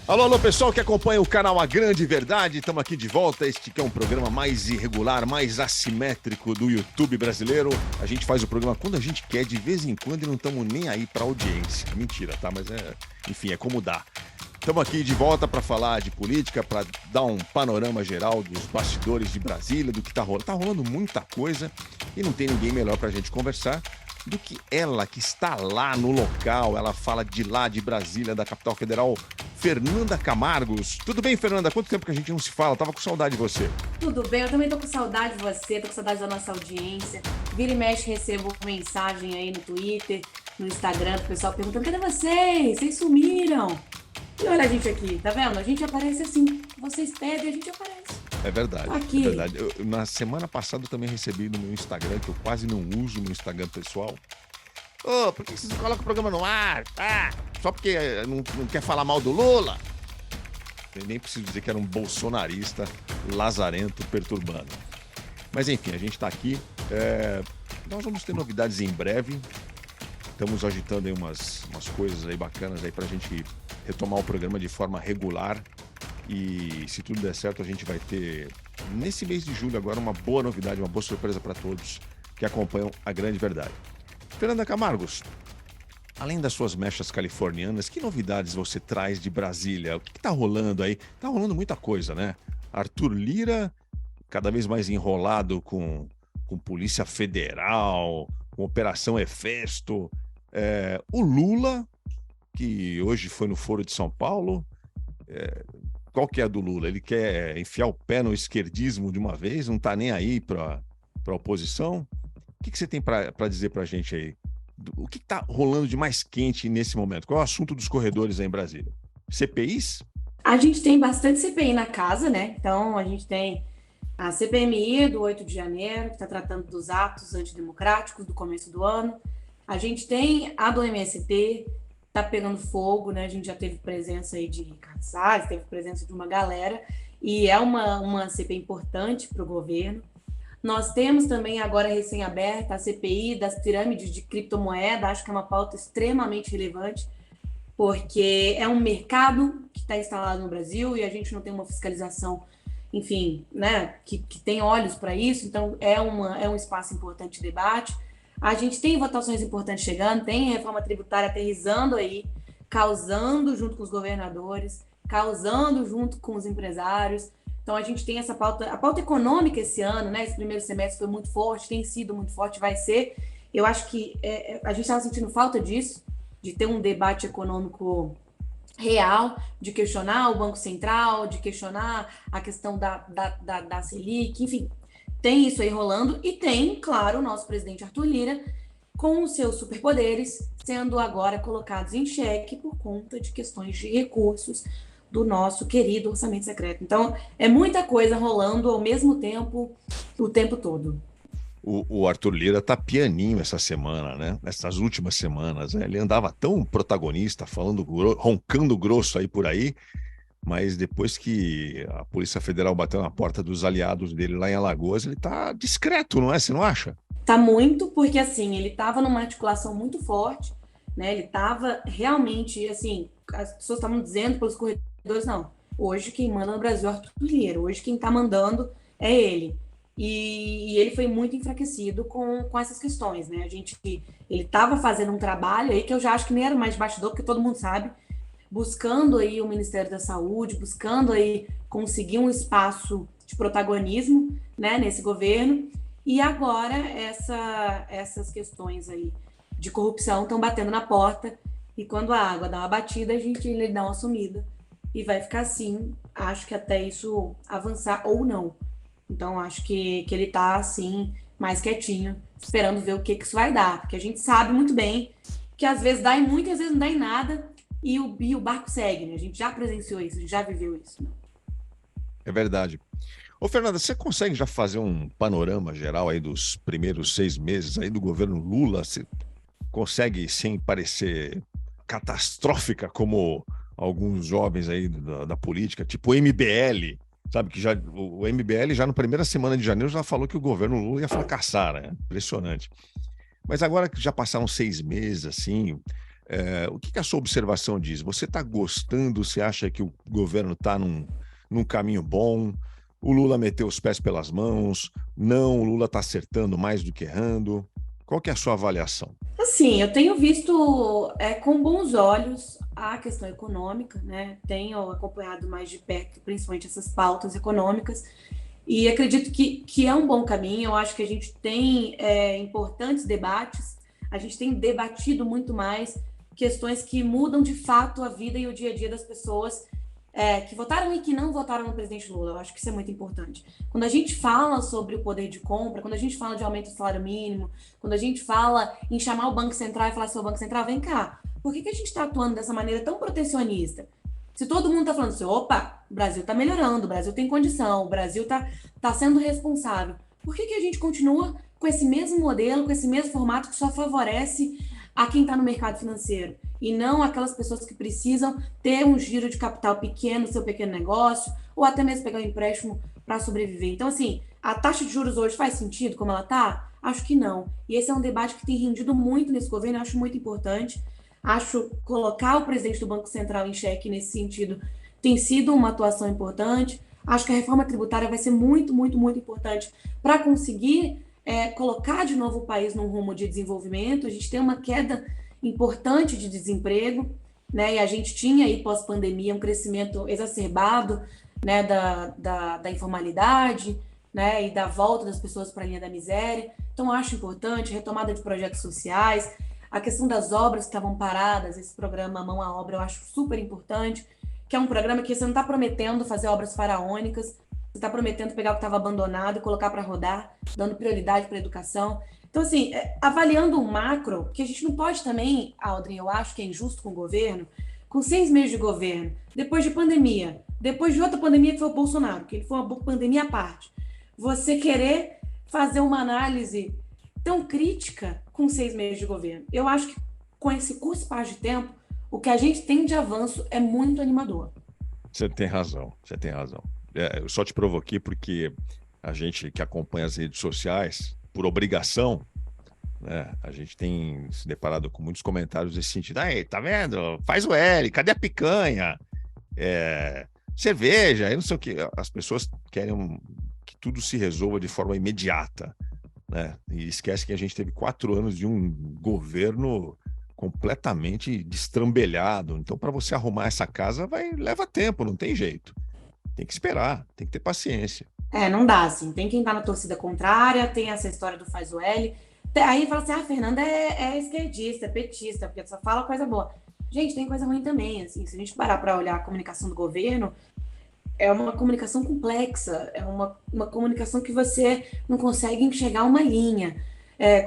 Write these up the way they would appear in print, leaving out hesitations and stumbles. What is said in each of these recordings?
Alô, alô, pessoal que acompanha o canal A Grande Verdade, estamos aqui de volta. Este que é um programa mais irregular, mais assimétrico do YouTube brasileiro. A gente faz o programa quando a gente quer, de vez em quando, e não estamos nem aí para audiência. Mentira, tá? Mas enfim, é como dá. Estamos aqui de volta para falar de política, para dar um panorama geral dos bastidores de Brasília, do que está rolando. Está rolando muita coisa e não tem ninguém melhor para a gente conversar do que ela, que está lá no local. Ela fala de lá, de Brasília, da capital federal, Fernanda Camargos. Tudo bem, Fernanda? Quanto tempo que a gente não se fala? Tava com saudade de você. Tudo bem, eu também tô com saudade de você, tô com saudade da nossa audiência. Vira e mexe, recebo mensagem aí no Twitter, no Instagram, do pessoal perguntando: cadê vocês? Vocês sumiram? E olha a gente aqui, tá vendo? A gente aparece assim. Vocês pedem, a gente aparece. É verdade, Aqui. é verdade. Na semana passada eu também recebi no meu Instagram, que eu quase não uso no Instagram pessoal. Ô, por que vocês não colocam o programa no ar? Ah, só porque não quer falar mal do Lula? Eu nem preciso dizer que era um bolsonarista lazarento perturbando. Mas enfim, a gente está aqui. Nós vamos ter novidades em breve. Estamos agitando aí umas coisas aí bacanas aí pra gente retomar o programa de forma regular. E se tudo der certo, a gente vai ter, nesse mês de julho agora, uma boa novidade, uma boa surpresa para todos que acompanham A Grande Verdade. Fernanda Camargos, além das suas mechas californianas, que novidades você traz de Brasília? O que está rolando aí? Está rolando muita coisa, né? Arthur Lira, cada vez mais enrolado com Polícia Federal, com Operação Hefesto. O Lula, que hoje foi no Foro de São Paulo. Qual que é a do Lula? Ele quer enfiar o pé no esquerdismo de uma vez? Não está nem aí para a oposição? O que você tem para dizer para a gente aí? O que está rolando de mais quente nesse momento? Qual é o assunto dos corredores aí em Brasília? CPIs? A gente tem bastante CPI na casa, né? Então, a gente tem a CPMI do 8 de janeiro, que está tratando dos atos antidemocráticos do começo do ano. A gente tem a do MST, tá pegando fogo, né? A gente já teve presença aí de Ricardo Salles, teve presença de uma galera, e é uma CPI importante para o governo. Nós temos também agora recém-aberta a CPI das pirâmides de criptomoeda, acho que é uma pauta extremamente relevante, porque é um mercado que está instalado no Brasil e a gente não tem uma fiscalização, enfim, né, que tem olhos para isso, então é um espaço importante de debate. A gente tem votações importantes chegando, tem reforma tributária aterrissando aí, causando junto com os governadores, causando junto com os empresários. Então a gente tem essa pauta, a pauta econômica esse ano, né? Esse primeiro semestre foi muito forte, tem sido muito forte, vai ser. Eu acho que a gente estava sentindo falta disso, de ter um debate econômico real, de questionar o Banco Central, de questionar a questão da Selic, enfim, tem isso aí rolando e tem, claro, o nosso presidente Arthur Lira com os seus superpoderes sendo agora colocados em xeque por conta de questões de recursos do nosso querido orçamento secreto. Então, é muita coisa rolando ao mesmo tempo, o tempo todo. O Arthur Lira tá pianinho essa semana, né? Nessas últimas semanas, né? Ele andava tão protagonista, roncando grosso aí por aí, mas depois que a Polícia Federal bateu na porta dos aliados dele lá em Alagoas, ele tá discreto, não é? Você não acha? Tá muito, porque assim, ele tava numa articulação muito forte, né? Ele tava realmente, assim, as pessoas estavam dizendo pelos corredores, não, hoje quem manda no Brasil é o Arthur Lira, hoje quem tá mandando é ele. E ele foi muito enfraquecido com essas questões, né? Ele estava fazendo um trabalho aí que eu já acho que nem era mais de bastidor, porque todo mundo sabe, buscando aí o Ministério da Saúde, buscando aí conseguir um espaço de protagonismo, né, nesse governo. E agora essas questões aí de corrupção estão batendo na porta e quando a água dá uma batida, ele dá uma sumida e vai ficar assim, acho que até isso avançar ou não. Então, acho que ele tá, assim, mais quietinho, esperando ver o que isso vai dar. Porque a gente sabe muito bem que às vezes dá em muito, às vezes não dá em nada, e o barco segue, né? A gente já presenciou isso, a gente já viveu isso. Né? É verdade. Ô, Fernanda, você consegue já fazer um panorama geral aí dos primeiros 6 meses aí do governo Lula? Você consegue, sem parecer catastrófica como alguns jovens aí da política, tipo o MBL, sabe, que já o MBL já na primeira semana de janeiro já falou que o governo Lula ia fracassar, né? Impressionante. Mas agora que já passaram 6 meses, assim, O que a sua observação diz? Você está gostando? Você acha que o governo está num caminho bom? O Lula meteu os pés pelas mãos? Não, o Lula está acertando mais do que errando? Qual que é a sua avaliação? Assim, eu tenho visto com bons olhos a questão econômica, né? Tenho acompanhado mais de perto, principalmente essas pautas econômicas, e acredito que é um bom caminho. Eu acho que a gente tem importantes debates, a gente tem debatido muito mais questões que mudam de fato a vida e o dia a dia das pessoas que votaram e que não votaram no presidente Lula. Eu acho que isso é muito importante. Quando a gente fala sobre o poder de compra, quando a gente fala de aumento do salário mínimo, quando a gente fala em chamar o Banco Central e falar assim, o Banco Central, vem cá, por que a gente está atuando dessa maneira tão protecionista? Se todo mundo está falando assim, opa, o Brasil está melhorando, o Brasil tem condição, o Brasil tá sendo responsável, por que a gente continua com esse mesmo modelo, com esse mesmo formato que só favorece a quem está no mercado financeiro e não aquelas pessoas que precisam ter um giro de capital pequeno, seu pequeno negócio, ou até mesmo pegar um empréstimo para sobreviver? Então, assim, a taxa de juros hoje faz sentido como ela está? Acho que não. E esse é um debate que tem rendido muito nesse governo, eu acho muito importante. Acho colocar o presidente do Banco Central em xeque nesse sentido tem sido uma atuação importante. Acho que a reforma tributária vai ser muito, muito, muito importante para conseguir colocar de novo o país num rumo de desenvolvimento. A gente tem uma queda importante de desemprego, né? E a gente tinha aí pós-pandemia um crescimento exacerbado, né, da informalidade, né, e da volta das pessoas para a linha da miséria. Então, acho importante retomada de projetos sociais, a questão das obras que estavam paradas, esse programa Mão à Obra eu acho super importante, que é um programa que você não está prometendo fazer obras faraônicas, você está prometendo pegar o que estava abandonado e colocar para rodar, dando prioridade para a educação. Então, assim, avaliando o macro, que a gente não pode também, Aldrin, eu acho que é injusto com o governo, com 6 meses de governo, depois de pandemia, depois de outra pandemia que foi o Bolsonaro, que foi uma pandemia à parte, você querer fazer uma análise tão crítica com 6 meses de governo. Eu acho que com esse curto espaço de tempo, o que a gente tem de avanço é muito animador. Você tem razão, você tem razão. Eu só te provoquei porque a gente que acompanha as redes sociais, por obrigação, né, a gente tem se deparado com muitos comentários desse sentido. Aí, tá vendo? Faz o L, cadê a picanha? Cerveja, eu não sei o que. As pessoas querem que tudo se resolva de forma imediata, né? E esquece que a gente teve 4 anos de um governo completamente destrambelhado. Então, para você arrumar essa casa, leva tempo, não tem jeito. Tem que esperar, tem que ter paciência. Não dá, assim. Tem quem tá na torcida contrária, tem essa história do faz o L. Aí fala assim, a Fernanda é esquerdista, é petista, porque só fala coisa boa. Gente, tem coisa ruim também, assim. Se a gente parar para olhar a comunicação do governo, é uma comunicação complexa, é uma comunicação que você não consegue enxergar uma linha.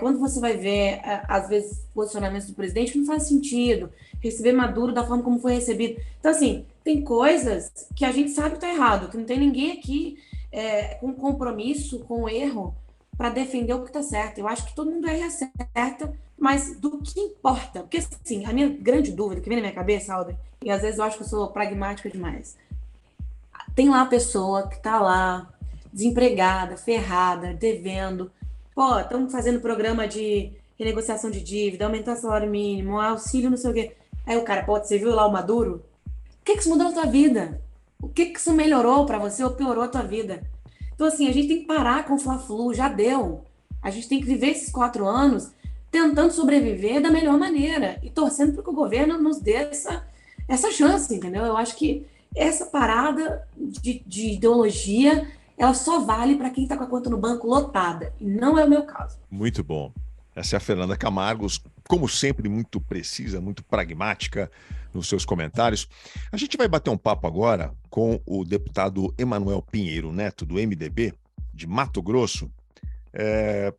Quando você vai ver, às vezes, posicionamentos do presidente, não faz sentido. Receber Maduro da forma como foi recebido. Então, assim, tem coisas que a gente sabe que está errado, que não tem ninguém aqui com compromisso, com erro, para defender o que está certo. Eu acho que todo mundo erra certa, mas do que importa? Porque, assim, a minha grande dúvida que vem na minha cabeça, Alder, e às vezes eu acho que eu sou pragmática demais, tem lá a pessoa que está lá, desempregada, ferrada, devendo. Pô, estamos fazendo programa de renegociação de dívida, aumentar o salário mínimo, auxílio, não sei o quê. Aí o cara, pô, você viu lá o Maduro? O que isso mudou na tua vida? O que isso melhorou para você ou piorou a tua vida? Então, assim, a gente tem que parar com o Fla-Flu, já deu. A gente tem que viver esses 4 anos tentando sobreviver da melhor maneira e torcendo para que o governo nos dê essa chance, entendeu? Eu acho que essa parada de ideologia, ela só vale para quem está com a conta no banco lotada, e não é o meu caso. Muito bom. Essa é a Fernanda Camargo, como sempre, muito precisa, muito pragmática nos seus comentários. A gente vai bater um papo agora com o deputado Emanuel Pinheiro Neto, do MDB, de Mato Grosso,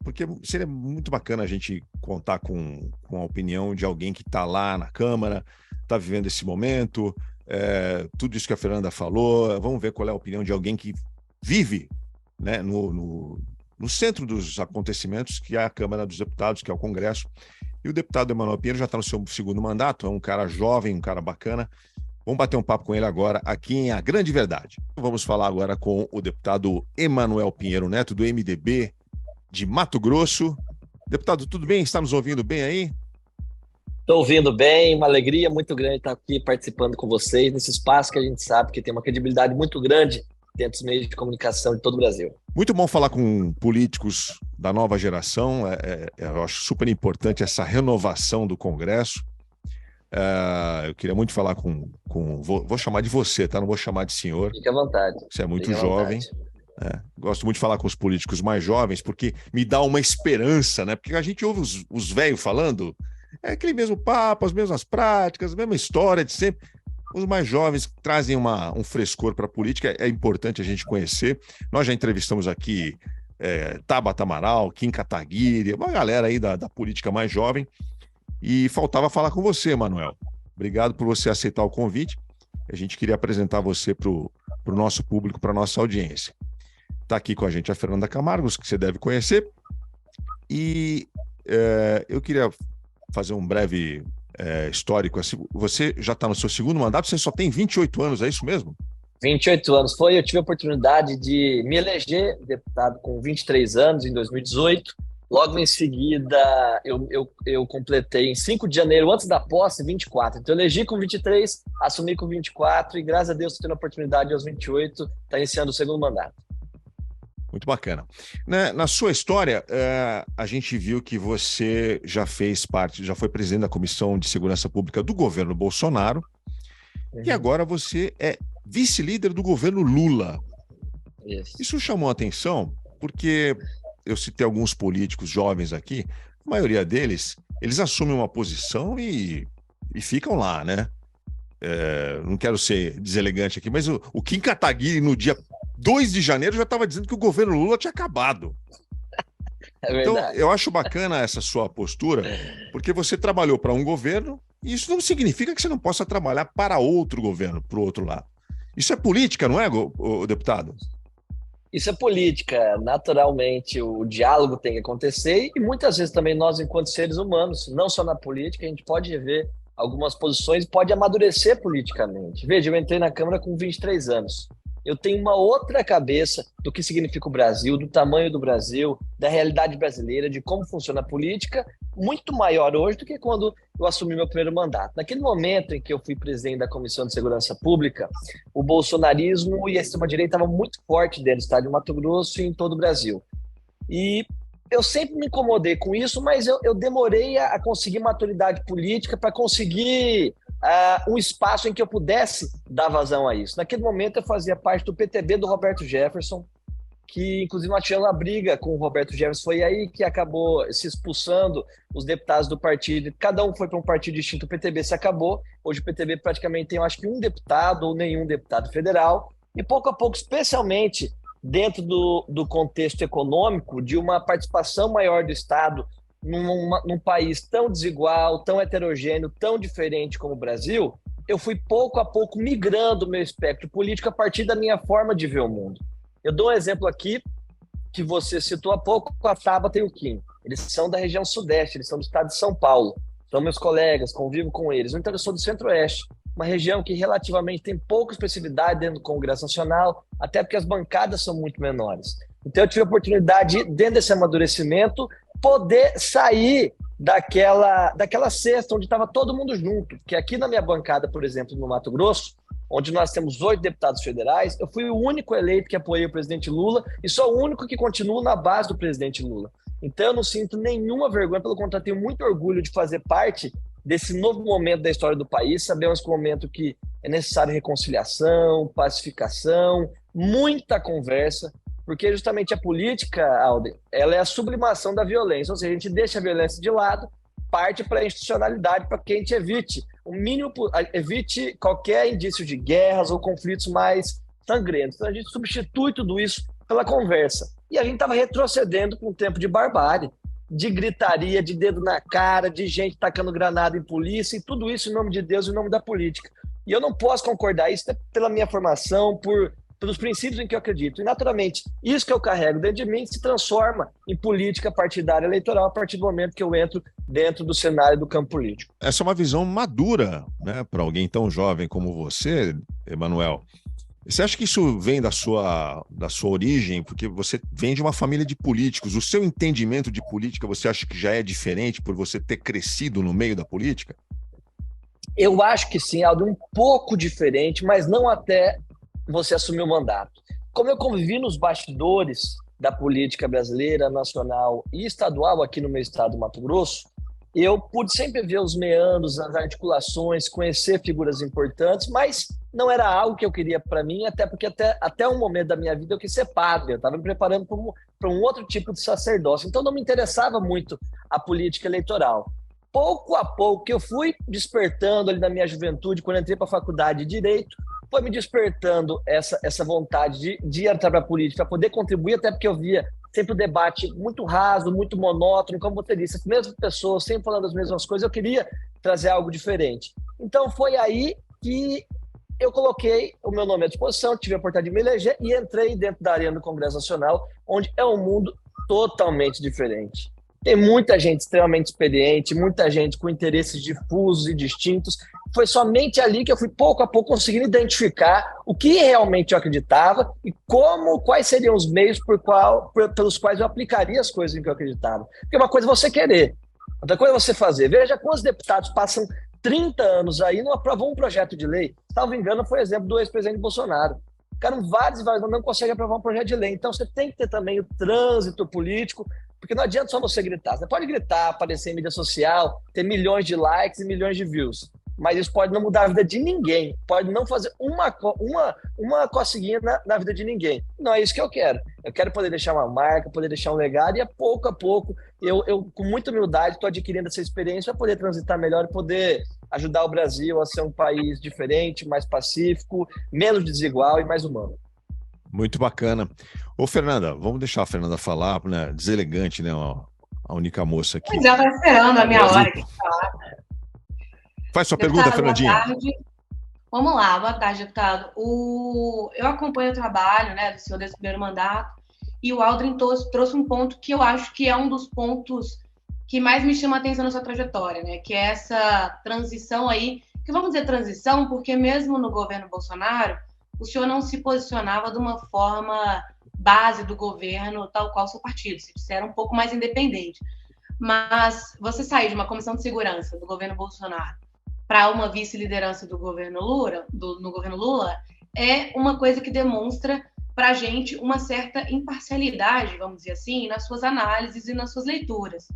porque seria muito bacana a gente contar com a opinião de alguém que está lá na Câmara, está vivendo esse momento, tudo isso que a Fernanda falou. Vamos ver qual é a opinião de alguém que vive, né, no centro dos acontecimentos, que é a Câmara dos Deputados, que é o Congresso. E o deputado Emanuel Pinheiro já está no seu 2º mandato, é um cara jovem, um cara bacana. Vamos bater um papo com ele agora aqui em A Grande Verdade. Vamos falar agora com o deputado Emanuel Pinheiro Neto, do MDB de Mato Grosso. Deputado, tudo bem? Está nos ouvindo bem aí? Estou ouvindo bem, uma alegria muito grande estar aqui participando com vocês nesse espaço que a gente sabe que tem uma credibilidade muito grande dentro dos meios de comunicação de todo o Brasil. Muito bom falar com políticos da nova geração. Eu acho super importante essa renovação do Congresso. Eu queria muito falar vou chamar de você, tá? Não vou chamar de senhor. Fique à vontade. Você é muito jovem. Gosto muito de falar com os políticos mais jovens, porque me dá uma esperança, né? Porque a gente ouve os velhos falando, é aquele mesmo papo, as mesmas práticas, a mesma história de sempre. Os mais jovens trazem um frescor para a política, é importante a gente conhecer. Nós já entrevistamos aqui Tabata Amaral, Kim Kataguiri, uma galera aí da política mais jovem, e faltava falar com você, Manuel. Obrigado por você aceitar o convite. A gente queria apresentar você para o nosso público, para a nossa audiência. Está aqui com a gente a Fernanda Camargo, que você deve conhecer, e eu queria fazer um breve histórico. Assim, você já está no seu segundo mandato, você só tem 28 anos, é isso mesmo? 28 anos. Eu tive a oportunidade de me eleger deputado com 23 anos, em 2018. Logo em seguida, eu completei em 5 de janeiro, antes da posse, 24. Então, eu elegi com 23, assumi com 24 e, graças a Deus, estou tendo a oportunidade aos 28, está iniciando o segundo mandato. Muito bacana. Na sua história, a gente viu que você já fez parte, já foi presidente da Comissão de Segurança Pública do governo Bolsonaro, e agora você é vice-líder do governo Lula. Isso chamou a atenção porque eu citei alguns políticos jovens aqui, a maioria deles, eles assumem uma posição e ficam lá, né? Não quero ser deselegante aqui, mas o Kim Kataguiri, no dia 2 de janeiro, já estava dizendo que o governo Lula tinha acabado. Então, eu acho bacana essa sua postura, porque você trabalhou para um governo e isso não significa que você não possa trabalhar para outro governo, para o outro lado. Isso é política, não é, deputado? Isso é política. Naturalmente, o diálogo tem que acontecer e muitas vezes também nós, enquanto seres humanos, não só na política, a gente pode rever algumas posições e pode amadurecer politicamente. Veja, eu entrei na Câmara com 23 anos. Eu tenho uma outra cabeça do que significa o Brasil, do tamanho do Brasil, da realidade brasileira, de como funciona a política, muito maior hoje do que quando eu assumi meu primeiro mandato. Naquele momento em que eu fui presidente da Comissão de Segurança Pública, o bolsonarismo e a extrema-direita estavam muito forte dentro do estado de Mato Grosso e em todo o Brasil. E eu sempre me incomodei com isso, mas eu demorei a conseguir maturidade política para conseguir um espaço em que eu pudesse dar vazão a isso. Naquele momento eu fazia parte do PTB do Roberto Jefferson, que inclusive nós tivemos uma briga com o Roberto Jefferson, foi aí que acabou se expulsando os deputados do partido, cada um foi para um partido distinto, o PTB se acabou, hoje o PTB praticamente tem, eu acho que um deputado ou nenhum deputado federal, e pouco a pouco, especialmente dentro do contexto econômico, de uma participação maior do Estado num país tão desigual, tão heterogêneo, tão diferente como o Brasil, eu fui pouco a pouco migrando o meu espectro político a partir da minha forma de ver o mundo. Eu dou um exemplo aqui que você citou há pouco, a Tabata e o Kim. Eles são da região sudeste, eles são do estado de São Paulo. São meus colegas, convivo com eles. Então, eu sou do centro-oeste, uma região que relativamente tem pouca expressividade dentro do Congresso Nacional, até porque as bancadas são muito menores. Então, eu tive a oportunidade, dentro desse amadurecimento, poder sair daquela cesta onde estava todo mundo junto. Porque aqui na minha bancada, por exemplo, no Mato Grosso, onde nós temos 8 deputados federais, eu fui o único eleito que apoiei o presidente Lula e sou o único que continua na base do presidente Lula. Então eu não sinto nenhuma vergonha, pelo contrário, tenho muito orgulho de fazer parte desse novo momento da história do país. Sabemos que é um momento que é necessário reconciliação, pacificação, muita conversa, porque justamente a política, Alder, ela é a sublimação da violência, ou seja, a gente deixa a violência de lado, parte para a institucionalidade, para que a gente evite qualquer indício de guerras ou conflitos mais sangrentos. Então a gente substitui tudo isso pela conversa. E a gente estava retrocedendo para um tempo de barbárie, de gritaria, de dedo na cara, de gente tacando granada em polícia, e tudo isso em nome de Deus, em nome da política. E eu não posso concordar, isso é pela minha formação, pelos princípios em que eu acredito. E, naturalmente, isso que eu carrego dentro de mim se transforma em política partidária eleitoral a partir do momento que eu entro dentro do cenário do campo político. Essa é uma visão madura, né, para alguém tão jovem como você, Emanuel. Você acha que isso vem da sua origem? Porque você vem de uma família de políticos. O seu entendimento de política, você acha que já é diferente por você ter crescido no meio da política? Eu acho que sim, algo um pouco diferente, mas não até você assumir o mandato. Como eu convivi nos bastidores da política brasileira, nacional e estadual aqui no meu estado do Mato Grosso, eu pude sempre ver os meandros, as articulações, conhecer figuras importantes, mas não era algo que eu queria para mim, até porque até um momento da minha vida eu quis ser padre, eu estava me preparando para um outro tipo de sacerdócio, então não me interessava muito a política eleitoral. Pouco a pouco que eu fui despertando ali na minha juventude, quando entrei para a faculdade de Direito, foi me despertando essa vontade de entrar para a política, para poder contribuir, até porque eu via sempre o debate muito raso, muito monótono, como você disse, as mesmas pessoas sempre falando as mesmas coisas, eu queria trazer algo diferente. Então foi aí que eu coloquei o meu nome à disposição, tive a oportunidade de me eleger e entrei dentro da arena do Congresso Nacional, onde é um mundo totalmente diferente. Tem muita gente extremamente experiente, muita gente com interesses difusos e distintos. Foi somente ali que eu fui, pouco a pouco, conseguindo identificar o que realmente eu acreditava e quais seriam os meios pelos quais eu aplicaria as coisas em que eu acreditava. Porque uma coisa é você querer, outra coisa é você fazer. Veja quantos deputados passam 30 anos aí e não aprovam um projeto de lei. Salvo engano, foi exemplo do ex-presidente Bolsonaro. Ficaram vários e vários, mas não conseguem aprovar um projeto de lei. Então você tem que ter também o trânsito político, porque não adianta só você gritar. Você pode gritar, aparecer em mídia social, ter milhões de likes e milhões de views, mas isso pode não mudar a vida de ninguém, pode não fazer uma coceguinha na vida de ninguém. Não é isso que eu quero. Eu quero poder deixar uma marca, poder deixar um legado, e a pouco, eu com muita humildade, estou adquirindo essa experiência para poder transitar melhor e poder ajudar o Brasil a ser um país diferente, mais pacífico, menos desigual e mais humano. Muito bacana. Ô, Fernanda, vamos deixar a Fernanda falar, né? Deselegante, né? A única moça aqui. Pois é, eu estava esperando a minha hora aqui de falar. Faz sua pergunta, Fernandinha. Boa tarde. Vamos lá, boa tarde, deputado. Eu acompanho o trabalho, né, do senhor desse primeiro mandato, e o Aldrin trouxe um ponto que eu acho que é um dos pontos que mais me chama a atenção na sua trajetória, né, que é essa transição aí, que vamos dizer transição, porque mesmo no governo Bolsonaro, o senhor não se posicionava de uma forma base do governo, tal qual o seu partido, se disser um pouco mais independente. Mas você sair de uma comissão de segurança do governo Bolsonaro para uma vice-liderança do governo Lula, no governo Lula, é uma coisa que demonstra para a gente uma certa imparcialidade, vamos dizer assim, nas suas análises e nas suas leituras.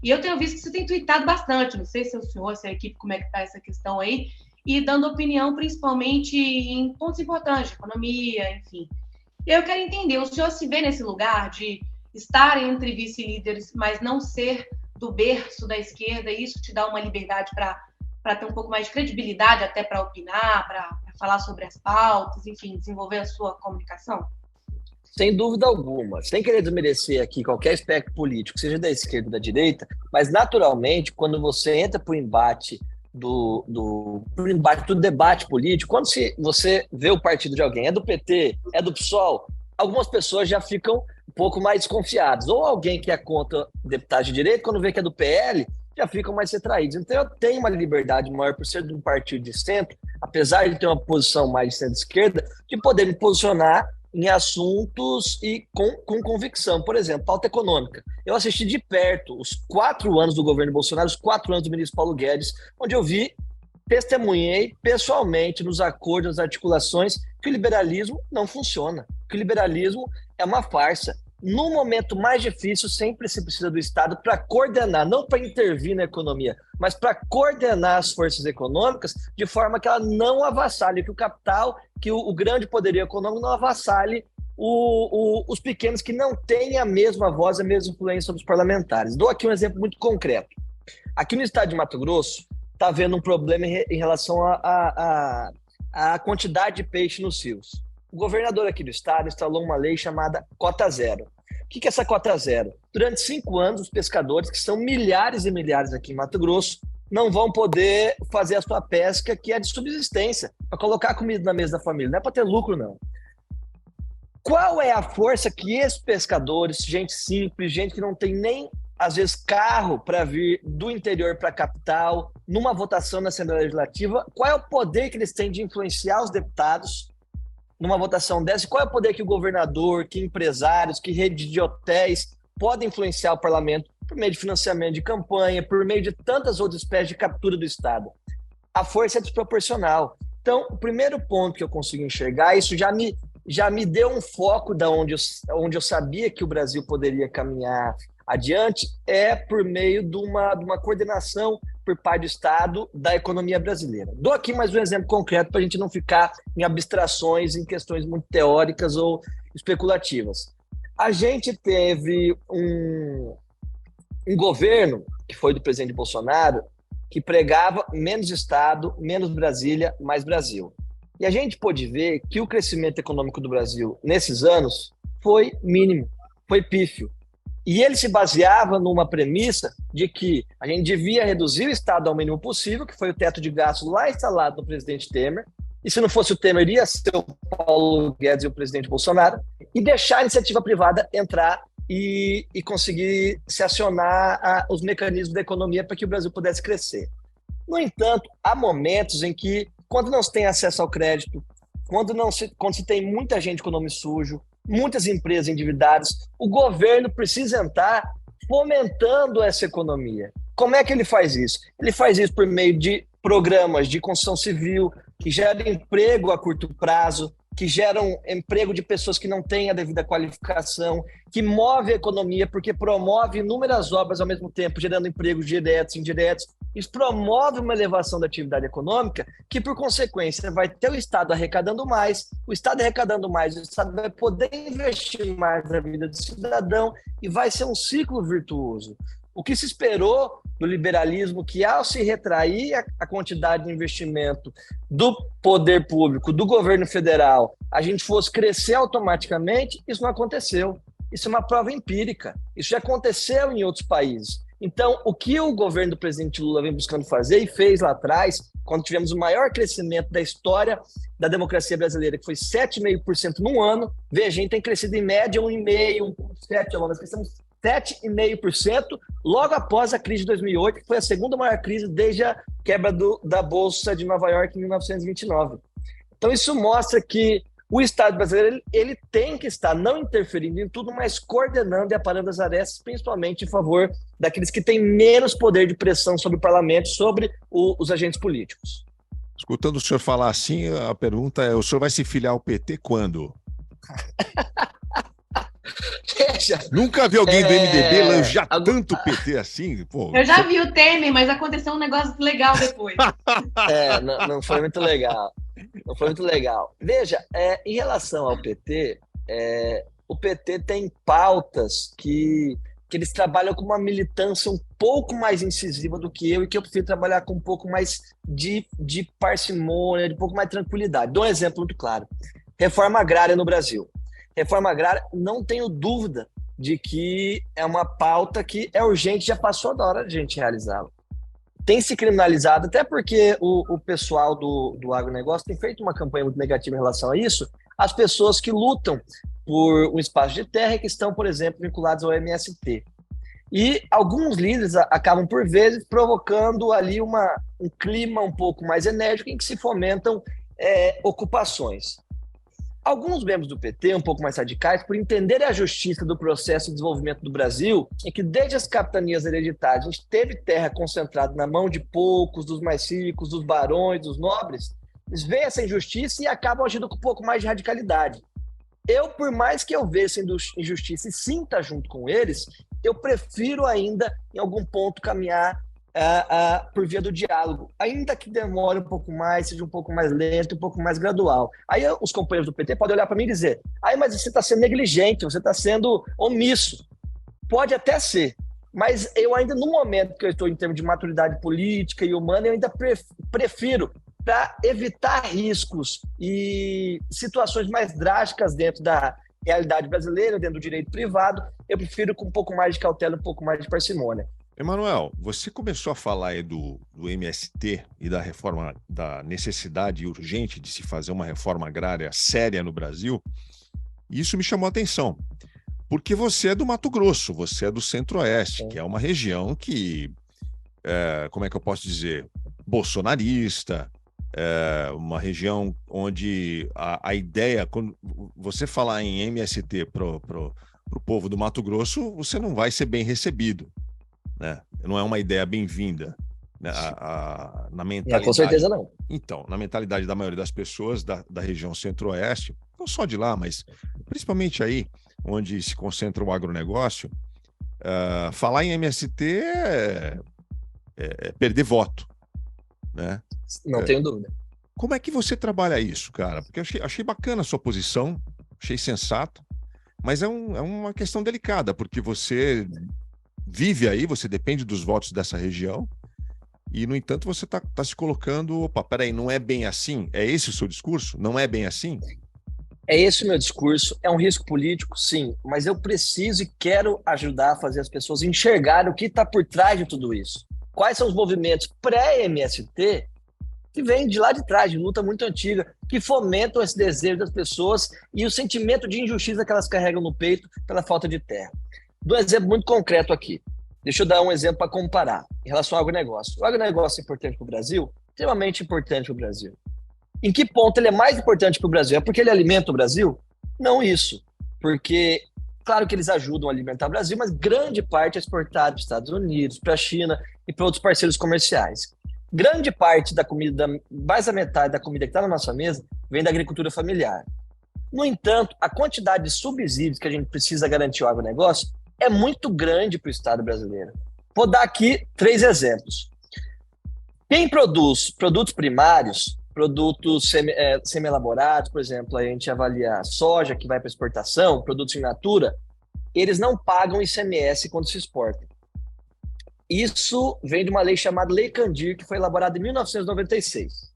E eu tenho visto que você tem tweetado bastante, não sei se é o senhor, se é a equipe, como é que está essa questão aí, e dando opinião principalmente em pontos importantes, economia, enfim. Eu quero entender, o senhor se vê nesse lugar de estar entre vice-líderes, mas não ser do berço da esquerda, e isso te dá uma liberdade para ter um pouco mais de credibilidade, até para opinar, para falar sobre as pautas, enfim, desenvolver a sua comunicação? Sem dúvida alguma. Sem querer desmerecer aqui qualquer espectro político, seja da esquerda ou da direita, mas naturalmente, quando você entra para o embate do debate político, quando você vê o partido de alguém, é do PT, é do PSOL, algumas pessoas já ficam um pouco mais desconfiadas. Ou alguém que é contra deputado de direita, quando vê que é do PL, já ficam mais retraídos. Então eu tenho uma liberdade maior por ser de um partido de centro, apesar de ter uma posição mais de centro-esquerda, de poder me posicionar em assuntos e com convicção. Por exemplo, pauta econômica. Eu assisti de perto os 4 anos do governo Bolsonaro, os 4 anos do ministro Paulo Guedes, onde eu testemunhei pessoalmente nos acordos, nas articulações, que o liberalismo não funciona, que o liberalismo é uma farsa. No momento mais difícil, sempre se precisa do Estado para coordenar, não para intervir na economia, mas para coordenar as forças econômicas de forma que ela não avassale, que o capital, que o grande poderio econômico não avassale os pequenos que não têm a mesma voz, a mesma influência sobre os parlamentares. Dou aqui um exemplo muito concreto. Aqui no estado de Mato Grosso, está havendo um problema em relação à quantidade de peixe nos rios. O governador aqui do estado instalou uma lei chamada Cota Zero. O que é essa Cota Zero? Durante 5 anos, os pescadores, que são milhares e milhares aqui em Mato Grosso, não vão poder fazer a sua pesca, que é de subsistência, para colocar comida na mesa da família. Não é para ter lucro, não. Qual é a força que esses pescadores, gente simples, gente que não tem nem, às vezes, carro para vir do interior para a capital, numa votação na Assembleia Legislativa, qual é o poder que eles têm de influenciar os deputados numa votação dessa? Qual é o poder que o governador, que empresários, que redes de hotéis podem influenciar o parlamento por meio de financiamento de campanha, por meio de tantas outras espécies de captura do Estado? A força é desproporcional. Então, o primeiro ponto que eu consigo enxergar, isso já me deu um foco da onde eu sabia que o Brasil poderia caminhar adiante, é por meio de uma coordenação por parte do Estado da economia brasileira. Dou aqui mais um exemplo concreto para a gente não ficar em abstrações, em questões muito teóricas ou especulativas. A gente teve um governo, que foi do presidente Bolsonaro, que pregava menos Estado, menos Brasília, mais Brasil. E a gente pôde ver que o crescimento econômico do Brasil nesses anos foi mínimo, foi pífio. E ele se baseava numa premissa de que a gente devia reduzir o Estado ao mínimo possível, que foi o teto de gastos lá instalado no presidente Temer, e se não fosse o Temer, iria ser o Paulo Guedes e o presidente Bolsonaro, e deixar a iniciativa privada entrar e conseguir se acionar os mecanismos da economia para que o Brasil pudesse crescer. No entanto, há momentos em que, quando não se tem acesso ao crédito, quando se tem muita gente com nome sujo, muitas empresas endividadas, o governo precisa entrar fomentando essa economia. Como é que ele faz isso? Ele faz isso por meio de programas de construção civil, que geram emprego a curto prazo, que geram emprego de pessoas que não têm a devida qualificação, que move a economia porque promove inúmeras obras ao mesmo tempo, gerando empregos diretos e indiretos. Isso promove uma elevação da atividade econômica que, por consequência, vai ter o Estado arrecadando mais, o Estado arrecadando mais, o Estado vai poder investir mais na vida do cidadão e vai ser um ciclo virtuoso. O que se esperou do liberalismo, que ao se retrair a quantidade de investimento do poder público, do governo federal, a gente fosse crescer automaticamente, isso não aconteceu. Isso é uma prova empírica. Isso já aconteceu em outros países. Então, o que o governo do presidente Lula vem buscando fazer e fez lá atrás, quando tivemos o maior crescimento da história da democracia brasileira, que foi 7,5% num ano, veja, a gente tem crescido em média 1,5%, 1,7%, nós crescemos 7,5% logo após a crise de 2008, que foi a segunda maior crise desde a quebra da Bolsa de Nova York em 1929. Então isso mostra que o Estado brasileiro ele tem que estar não interferindo em tudo, mas coordenando e aparando as arestas, principalmente em favor daqueles que têm menos poder de pressão sobre o parlamento, sobre os agentes políticos. Escutando o senhor falar assim, a pergunta é: o senhor vai se filiar ao PT quando? Nunca vi alguém do MDB elogiar tanto o PT assim. Pô, eu já vi o Temer, mas aconteceu um negócio legal depois. Não foi muito legal. Não foi muito legal. Veja, em relação ao PT, o PT tem pautas que eles trabalham com uma militância um pouco mais incisiva do que eu, e que eu prefiro trabalhar com um pouco mais de parcimônia, de um pouco mais de tranquilidade. Dou um exemplo muito claro. Reforma agrária no Brasil. Reforma agrária, não tenho dúvida de que é uma pauta que é urgente, já passou da hora de a gente realizá-la. Tem se criminalizado, até porque o pessoal do agronegócio tem feito uma campanha muito negativa em relação a isso, as pessoas que lutam por um espaço de terra e que estão, por exemplo, vinculados ao MST. E alguns líderes acabam, por vezes, provocando ali um clima um pouco mais enérgico em que se fomentam ocupações. Alguns membros do PT, um pouco mais radicais, por entenderem a justiça do processo de desenvolvimento do Brasil, em que desde as capitanias hereditárias a gente teve terra concentrada na mão de poucos, dos mais ricos, dos barões, dos nobres, eles veem essa injustiça e acabam agindo com um pouco mais de radicalidade. Eu, por mais que eu veja essa injustiça e sinta junto com eles, eu prefiro ainda, em algum ponto, caminhar por via do diálogo, ainda que demore um pouco mais, seja um pouco mais lento, um pouco mais gradual. Aí os companheiros do PT podem olhar para mim e dizer: mas você está sendo negligente, você está sendo omisso. Pode até ser, mas eu ainda, no momento que eu estou em termos de maturidade política e humana, eu ainda prefiro, para evitar riscos e situações mais drásticas dentro da realidade brasileira, dentro do direito privado, eu prefiro com um pouco mais de cautela, um pouco mais de parcimônia. Emanuel, você começou a falar aí do MST e da reforma, da necessidade urgente de se fazer uma reforma agrária séria no Brasil, e isso me chamou a atenção, porque você é do Mato Grosso, você é do Centro-Oeste, que é uma região que, como é que eu posso dizer, bolsonarista, uma região onde a ideia, quando você falar em MST pro povo do Mato Grosso, você não vai ser bem recebido, né? Não é uma ideia bem-vinda, né? Na mentalidade. Com certeza não. Então, na mentalidade da maioria das pessoas da região centro-oeste, não só de lá, mas principalmente aí, onde se concentra o agronegócio, falar em MST é perder voto, né? Não tenho dúvida. Como é que você trabalha isso, cara? Porque eu achei bacana a sua posição, achei sensato, mas é uma questão delicada, porque você vive aí, você depende dos votos dessa região, e, no entanto, você tá se colocando, opa, peraí, não é bem assim? É esse o seu discurso? Não é bem assim? É esse o meu discurso, é um risco político, sim, mas eu preciso e quero ajudar a fazer as pessoas enxergarem o que está por trás de tudo isso. Quais são os movimentos pré-MST que vêm de lá de trás, de luta muito antiga, que fomentam esse desejo das pessoas e o sentimento de injustiça que elas carregam no peito pela falta de terra. Dou um exemplo muito concreto aqui. Deixa eu dar um exemplo para comparar em relação ao agronegócio. O agronegócio é importante para o Brasil? Extremamente importante para o Brasil. Em que ponto ele é mais importante para o Brasil? É porque ele alimenta o Brasil? Não isso. Porque, claro que eles ajudam a alimentar o Brasil, mas grande parte é exportada para os Estados Unidos, para a China e para outros parceiros comerciais. Grande parte da comida, mais da metade da comida que está na nossa mesa, vem da agricultura familiar. No entanto, a quantidade de subsídios que a gente precisa garantir ao agronegócio é muito grande para o Estado brasileiro. Vou dar aqui 3 exemplos. Quem produz produtos primários, produtos semi-elaborados, por exemplo, a gente avalia a soja que vai para exportação, produtos in natura, eles não pagam ICMS quando se exportam. Isso vem de uma lei chamada Lei Candir, que foi elaborada em 1996.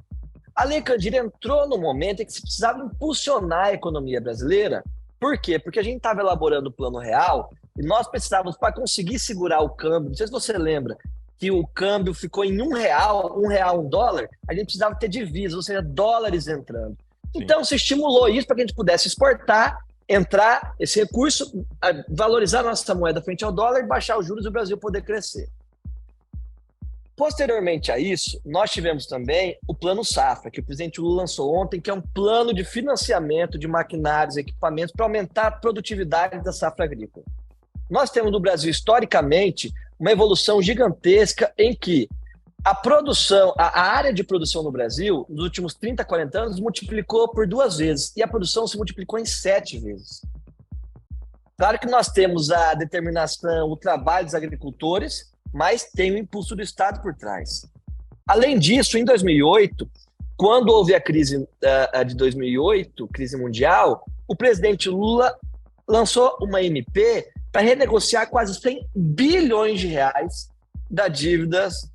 A Lei Candir entrou no momento em que se precisava impulsionar a economia brasileira. Por quê? Porque a gente estava elaborando o Plano Real e nós precisávamos, para conseguir segurar o câmbio, não sei se você lembra, que o câmbio ficou em R$1, $1, a gente precisava ter divisas, ou seja, dólares entrando. Sim. Então, se estimulou isso para que a gente pudesse exportar, entrar esse recurso, valorizar nossa moeda frente ao dólar, baixar os juros e o Brasil poder crescer. Posteriormente a isso, nós tivemos também o Plano Safra, que o presidente Lula lançou ontem, que é um plano de financiamento de maquinários e equipamentos para aumentar a produtividade da safra agrícola. Nós temos no Brasil, historicamente, uma evolução gigantesca em que a produção, a área de produção no Brasil, nos últimos 30, 40 anos, multiplicou por 2 vezes e a produção se multiplicou em 7 vezes. Claro que nós temos a determinação, o trabalho dos agricultores, mas tem o impulso do Estado por trás. Além disso, em 2008, quando houve a crise de 2008, crise mundial, o presidente Lula lançou uma MP para renegociar quase 100 bilhões de reais das dívidas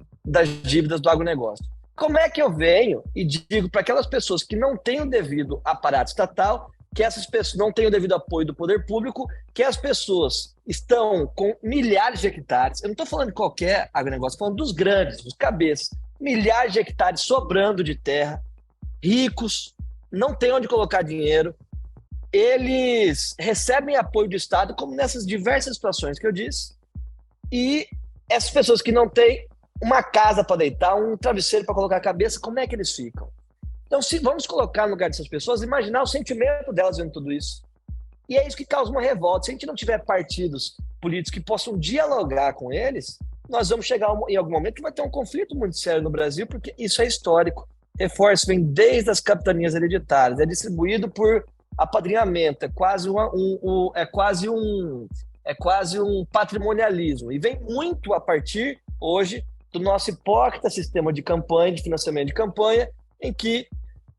do agronegócio. Como é que eu venho e digo para aquelas pessoas que não têm o devido aparato estatal, que essas pessoas não têm o devido apoio do poder público, que as pessoas estão com milhares de hectares, eu não estou falando de qualquer agronegócio, estou falando dos grandes, dos cabeças, milhares de hectares sobrando de terra, ricos, não têm onde colocar dinheiro, eles recebem apoio do Estado, como nessas diversas situações que eu disse, e essas pessoas que não têm uma casa para deitar, um travesseiro para colocar a cabeça, como é que eles ficam? Então, se vamos colocar no lugar dessas pessoas, imaginar o sentimento delas vendo tudo isso. E é isso que causa uma revolta. Se a gente não tiver partidos políticos que possam dialogar com eles, nós vamos chegar em algum momento que vai ter um conflito muito sério no Brasil, porque isso é histórico. Reforço vem desde as capitanias hereditárias, é distribuído por apadrinhamento, é quase um patrimonialismo. E vem muito a partir, hoje, do nosso hipócrita sistema de campanha, de financiamento de campanha, em que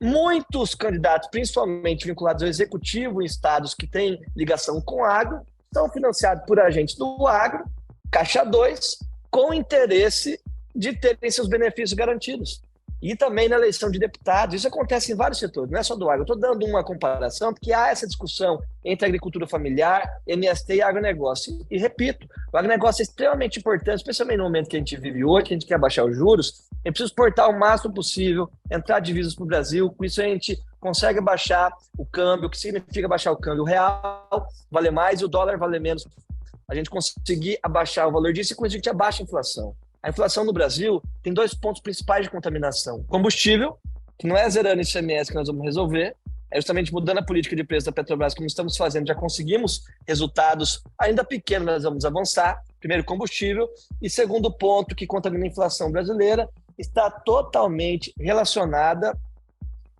muitos candidatos, principalmente vinculados ao executivo em estados que têm ligação com o agro, são financiados por agentes do agro, Caixa 2, com interesse de terem seus benefícios garantidos. E também na eleição de deputados, isso acontece em vários setores, não é só do agro. Eu estou dando uma comparação, porque há essa discussão entre agricultura familiar, MST e agronegócio. E repito, o agronegócio é extremamente importante, especialmente no momento que a gente vive hoje, que a gente quer baixar os juros, a gente precisa exportar o máximo possível, entrar divisas para o Brasil, com isso a gente consegue baixar o câmbio. O que significa baixar o câmbio? O real vale mais e o dólar vale menos. A gente conseguir abaixar o valor disso e com isso a gente abaixa a inflação. A inflação no Brasil tem 2 pontos principais de contaminação: combustível que não é zerando ICMS que nós vamos resolver, é justamente mudando a política de preço da Petrobras, como estamos fazendo, já conseguimos resultados ainda pequenos, nós vamos avançar. Primeiro, combustível. E segundo ponto, que contamina a inflação brasileira, está totalmente relacionada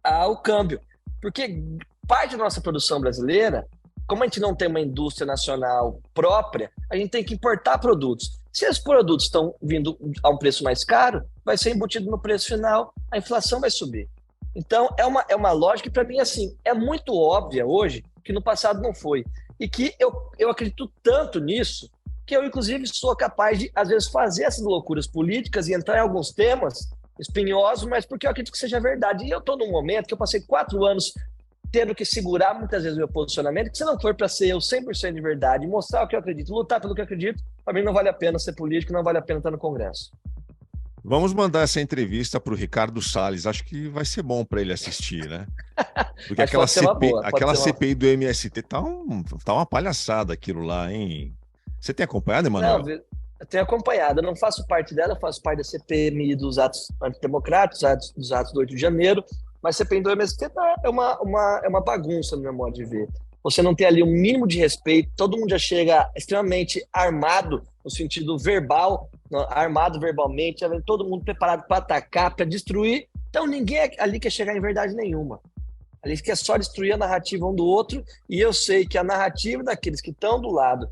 ao câmbio. Porque parte da nossa produção brasileira, como a gente não tem uma indústria nacional própria, a gente tem que importar produtos. Se esses produtos estão vindo a um preço mais caro, vai ser embutido no preço final, a inflação vai subir. Então, é uma lógica que, para mim, assim, é muito óbvia hoje, que no passado não foi. E que eu acredito tanto nisso, que eu, inclusive, sou capaz de, às vezes, fazer essas loucuras políticas e entrar em alguns temas espinhosos, mas porque eu acredito que seja verdade. E eu estou num momento que eu passei 4 anos tendo que segurar muitas vezes o meu posicionamento, que se não for para ser eu 100% de verdade, mostrar o que eu acredito, lutar pelo que eu acredito, para mim não vale a pena ser político, não vale a pena estar no Congresso. Vamos mandar essa entrevista para o Ricardo Salles. Acho que vai ser bom para ele assistir, né? Porque Acho que pode ser uma boa. aquela CPI do MST tá uma palhaçada aquilo lá, hein? Você tem acompanhado, Emanuel? Não, eu tenho acompanhado. Eu não faço parte dela, eu faço parte da CPMI dos atos antidemocráticos, dos atos do 8 de janeiro, mas CPI do MST é uma bagunça, no meu modo de ver. Você não tem ali um mínimo de respeito, todo mundo já chega extremamente armado, no sentido verbal, armado verbalmente, já vem todo mundo preparado para atacar, para destruir. Então ninguém ali quer chegar em verdade nenhuma. Ali quer só destruir a narrativa um do outro, e eu sei que a narrativa daqueles que estão do lado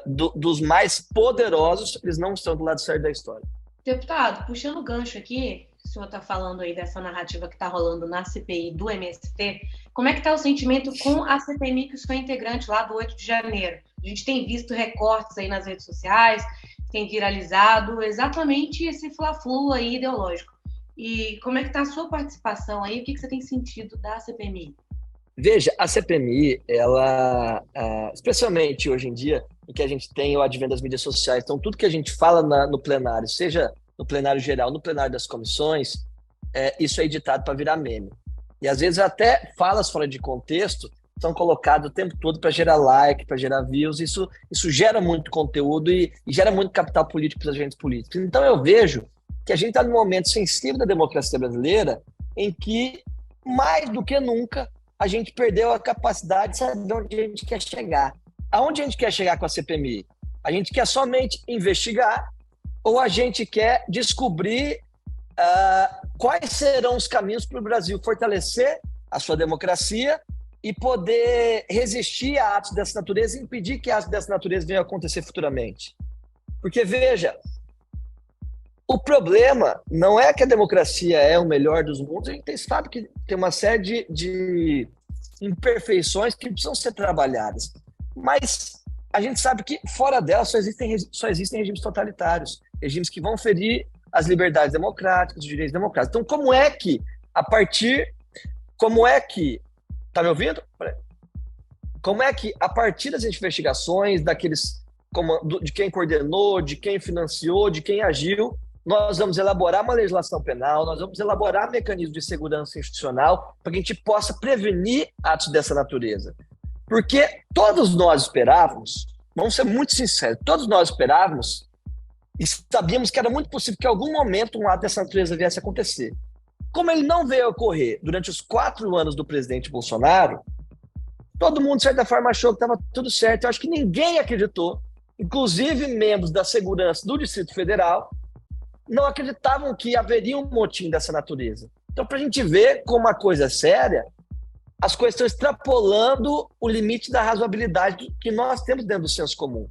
dos mais poderosos, eles não estão do lado certo da história. Deputado, puxando o gancho aqui, o senhor está falando aí dessa narrativa que está rolando na CPI do MST, como é que está o sentimento com a CPMI que o senhor é integrante lá do 8 de janeiro? A gente tem visto recortes aí nas redes sociais, tem viralizado exatamente esse fla-flu aí ideológico. E como é que está a sua participação aí? O que você tem sentido da CPMI? Veja, a CPMI, ela, especialmente hoje em dia, em que a gente tem o advento das mídias sociais, então tudo que a gente fala no plenário, seja no plenário geral, no plenário das comissões, isso é editado para virar meme. E às vezes até falas fora de contexto são colocadas o tempo todo para gerar like, para gerar views, isso gera muito conteúdo e gera muito capital político para os agentes políticos. Então eu vejo que a gente está num momento sensível da democracia brasileira em que, mais do que nunca, a gente perdeu a capacidade de saber onde a gente quer chegar. Aonde a gente quer chegar com a CPMI? A gente quer somente investigar ou a gente quer descobrir quais serão os caminhos para o Brasil fortalecer a sua democracia e poder resistir a atos dessa natureza e impedir que atos dessa natureza venham a acontecer futuramente? Porque, veja, o problema não é que a democracia é o melhor dos mundos, a gente sabe que tem uma série de imperfeições que precisam ser trabalhadas, mas a gente sabe que fora dela só existem regimes totalitários, regimes que vão ferir as liberdades democráticas, os direitos democráticos. Então, como é que, tá me ouvindo? Como é que, a partir das investigações, de quem coordenou, de quem financiou, de quem agiu, nós vamos elaborar uma legislação penal, nós vamos elaborar mecanismos de segurança institucional para que a gente possa prevenir atos dessa natureza. Porque todos nós esperávamos, vamos ser muito sinceros, todos nós esperávamos e sabíamos que era muito possível que em algum momento um ato dessa natureza viesse a acontecer. Como ele não veio a ocorrer durante os 4 anos do presidente Bolsonaro, todo mundo, de certa forma, achou que estava tudo certo. Eu acho que ninguém acreditou, inclusive membros da segurança do Distrito Federal, não acreditavam que haveria um motim dessa natureza. Então, para a gente ver como a coisa é séria, as coisas estão extrapolando o limite da razoabilidade que nós temos dentro do senso comum.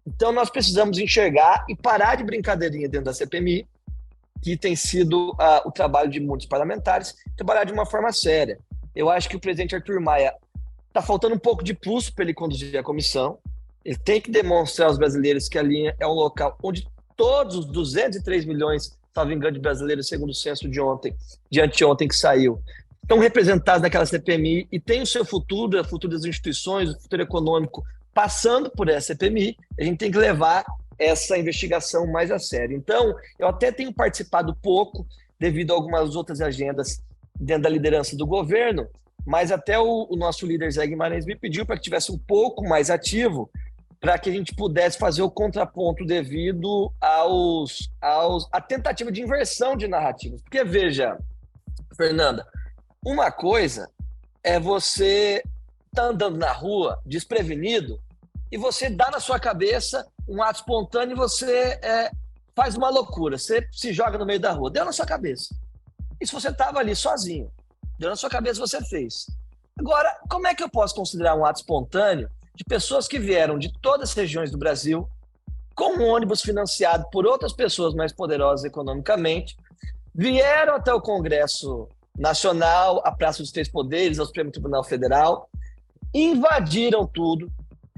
Então, nós precisamos enxergar e parar de brincadeirinha dentro da CPMI, que tem sido o trabalho de muitos parlamentares, trabalhar de uma forma séria. Eu acho que o presidente Arthur Maia está faltando um pouco de pulso para ele conduzir a comissão. Ele tem que demonstrar aos brasileiros que ali é um local onde todos os 203 milhões, salvo engano, de brasileiros, segundo o censo de anteontem que saiu, estão representados naquela CPMI e tem o seu futuro, o futuro das instituições, o futuro econômico, passando por essa CPMI. A gente tem que levar essa investigação mais a sério. Então, eu até tenho participado pouco, devido a algumas outras agendas dentro da liderança do governo, mas até o nosso líder Zé Guimarães me pediu para que tivesse um pouco mais ativo, para que a gente pudesse fazer o contraponto devido à tentativa de inversão de narrativas. Porque, veja, Fernanda, uma coisa é você estar andando na rua desprevenido e você dá na sua cabeça um ato espontâneo e você faz uma loucura. Você se joga no meio da rua. Deu na sua cabeça. E se você estava ali sozinho, deu na sua cabeça, você fez. Agora, como é que eu posso considerar um ato espontâneo de pessoas que vieram de todas as regiões do Brasil, com um ônibus financiado por outras pessoas mais poderosas economicamente, vieram até o Congresso Nacional, a Praça dos Três Poderes, ao Supremo Tribunal Federal, invadiram tudo,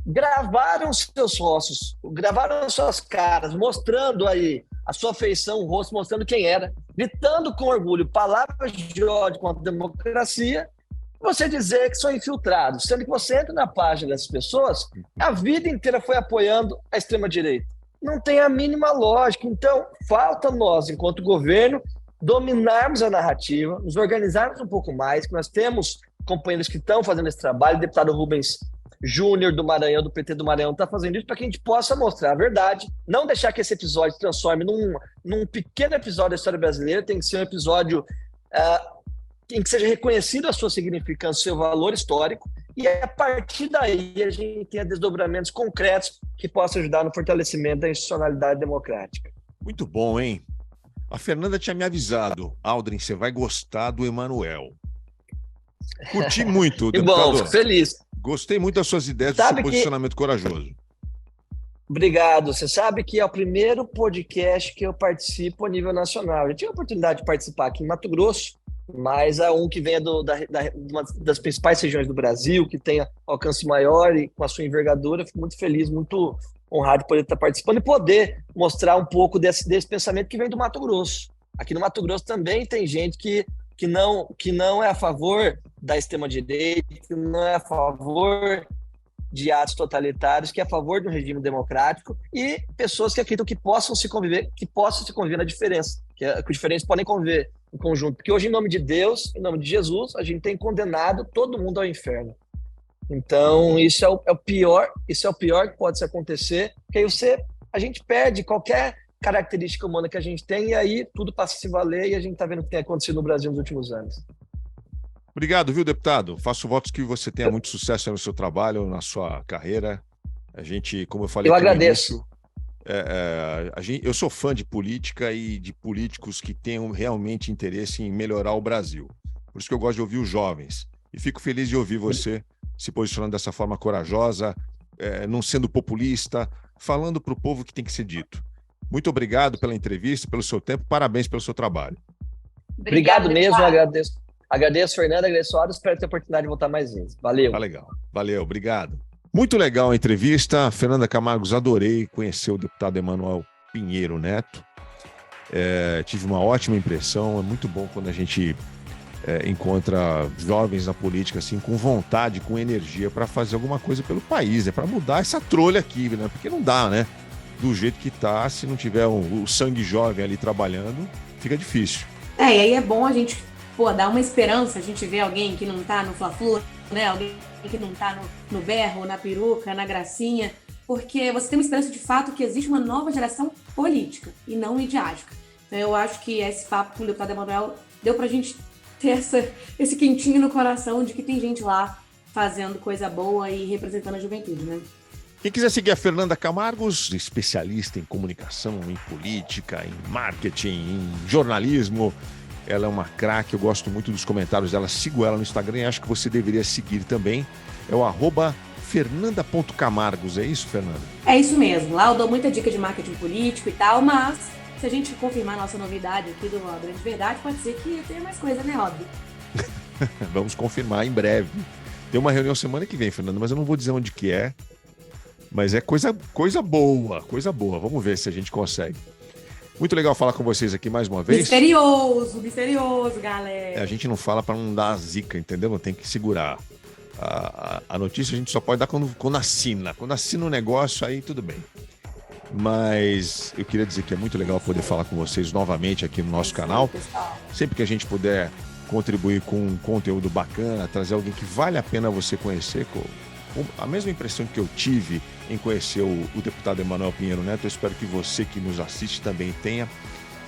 gravaram seus rostos, gravaram suas caras, mostrando aí a sua feição, o rosto, mostrando quem era, gritando com orgulho palavras de ódio contra a democracia, você dizer que são infiltrados, sendo que você entra na página dessas pessoas, a vida inteira foi apoiando a extrema-direita. Não tem a mínima lógica. Então, falta nós, enquanto governo, dominarmos a narrativa, nos organizarmos um pouco mais, que nós temos companheiros que estão fazendo esse trabalho, o deputado Rubens Júnior do Maranhão, do PT do Maranhão, está fazendo isso para que a gente possa mostrar a verdade, não deixar que esse episódio se transforme num pequeno episódio da história brasileira, tem que ser um episódio em que seja reconhecido a sua significância, o seu valor histórico, e a partir daí a gente tenha desdobramentos concretos que possam ajudar no fortalecimento da institucionalidade democrática. Muito bom, hein? A Fernanda tinha me avisado. Aldrin, você vai gostar do Emanuel. Curti muito, que deputado. bom, fico feliz. Gostei muito das suas ideias, do seu posicionamento corajoso. Obrigado. Você sabe que é o primeiro podcast que eu participo a nível nacional. Eu tive a oportunidade de participar aqui em Mato Grosso, mas é um que vem de uma das principais regiões do Brasil, que tem alcance maior e com a sua envergadura. Fico muito feliz, muito honrado de poder estar participando e poder mostrar um pouco desse pensamento que vem do Mato Grosso. Aqui no Mato Grosso também tem gente que não é a favor da extrema-direita, que não é a favor de atos totalitários, que é a favor de um regime democrático, e pessoas que acreditam que possam se conviver na diferença, que os diferentes podem conviver em conjunto. Porque hoje, em nome de Deus, em nome de Jesus, a gente tem condenado todo mundo ao inferno. Então, isso é o pior que pode se acontecer, porque aí a gente perde qualquer característica humana que a gente tem, e aí tudo passa a se valer, e a gente está vendo o que tem acontecido no Brasil nos últimos anos. Obrigado, viu, deputado? Faço votos que você tenha muito sucesso no seu trabalho, na sua carreira. A gente, como eu falei... Eu agradeço. Eu sou fã de política e de políticos que tenham realmente interesse em melhorar o Brasil. Por isso que eu gosto de ouvir os jovens. E fico feliz de ouvir você se posicionando dessa forma corajosa, não sendo populista, falando para o povo que tem que ser dito. Muito obrigado pela entrevista, pelo seu tempo. Parabéns pelo seu trabalho. Obrigado mesmo, agradeço. Agradeço, Fernanda, agradeço, Aros. Espero ter a oportunidade de voltar mais vezes. Valeu. Tá legal. Valeu, obrigado. Muito legal a entrevista. Fernanda Camargos, adorei conhecer o deputado Emanuel Pinheiro Neto. Tive uma ótima impressão. É muito bom quando a gente encontra jovens na política assim, com vontade, com energia para fazer alguma coisa pelo país, para mudar essa trolha aqui, né? Porque não dá, né? Do jeito que tá, se não tiver o sangue jovem ali trabalhando, fica difícil. E aí é bom a gente dar uma esperança, a gente vê alguém que não tá no Fla-Flu, né? Alguém que não tá no berro, na peruca, na gracinha, porque você tem uma esperança de fato que existe uma nova geração política e não midiática. Então eu acho que esse papo com o deputado Emanuel deu pra gente ter esse quentinho no coração de que tem gente lá fazendo coisa boa e representando a juventude, né? Quem quiser seguir a Fernanda Camargos, especialista em comunicação, em política, em marketing, em jornalismo, ela é uma craque, eu gosto muito dos comentários dela, sigo ela no Instagram e acho que você deveria seguir também, é o @fernanda.camargos, é isso, Fernanda? É isso mesmo, lá eu dou muita dica de marketing político e tal, mas se a gente confirmar nossa novidade aqui do Grande Verdade, pode ser que tenha mais coisa, né, óbvio? Vamos confirmar em breve. Tem uma reunião semana que vem, Fernanda, mas eu não vou dizer onde que é, mas é coisa boa, vamos ver se a gente consegue. Muito legal falar com vocês aqui mais uma vez. Misterioso, galera. A gente não fala para não dar zica, entendeu? Tem que segurar. A notícia a gente só pode dar quando assina. Quando assina um negócio, aí tudo bem. Mas eu queria dizer que é muito legal poder falar com vocês novamente aqui no nosso canal. Sempre que a gente puder contribuir com um conteúdo bacana, trazer alguém que vale a pena você conhecer, a mesma impressão que eu tive em conhecer o deputado Emanuel Pinheiro Neto, eu espero que você que nos assiste também tenha.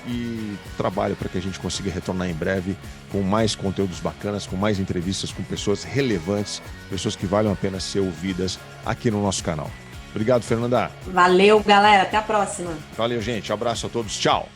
e trabalho para que a gente consiga retornar em breve com mais conteúdos bacanas, com mais entrevistas com pessoas relevantes, pessoas que valem a pena ser ouvidas aqui no nosso canal. Obrigado, Fernanda. Valeu, galera. Até a próxima. Valeu, gente. Abraço a todos. Tchau.